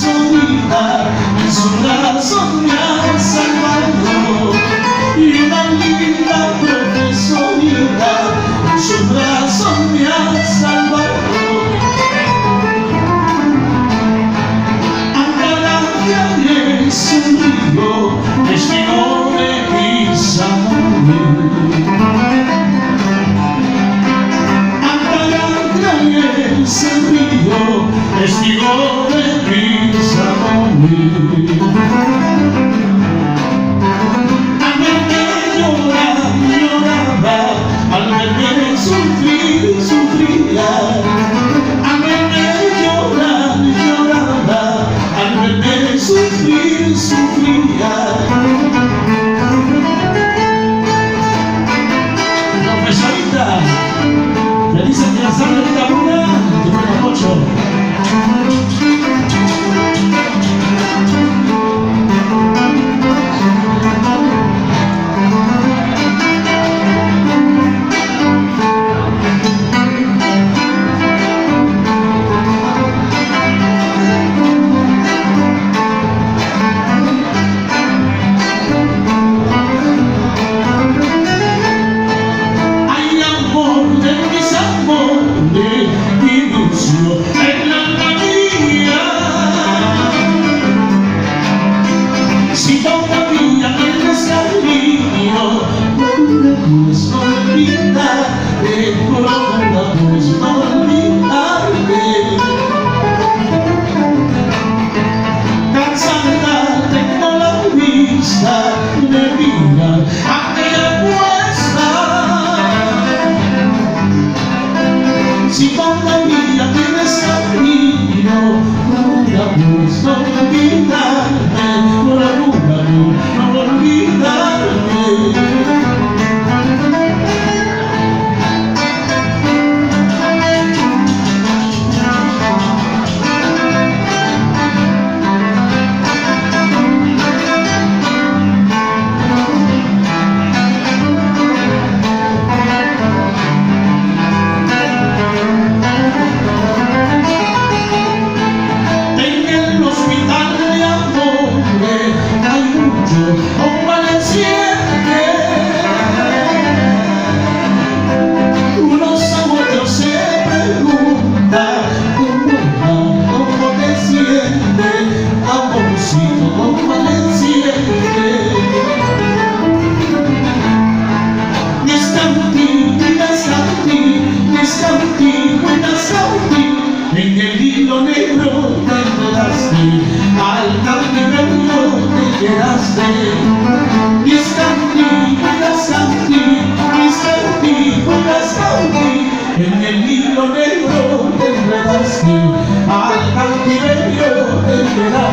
solita, en su brazo me ha salvado, y una linda profesorita, en su brazo me ha salvado. Aunque sonrió, testigo de mis amores. Aunque sonrió, testigo de mis amores. Al verme lloraba, al verme sufrir, sufría. Al verme lloraba, al verme sufrir, sufría. Profesorita, le dicen que la sangre está pura, te buena mucho. Si todavía tienes cariño, procura pues no olvidarte, procura pues no olvidarte. Cansada tengo la vista de mirar aquella puesta. Si todavía tienes cariño, procura pues no olvidarte, procura no olvidarte. En el hilo negro te quedaste, al cautiverio te quedaste. Y es Cauti, en el hilo negro te quedaste, al cautiverio te quedaste.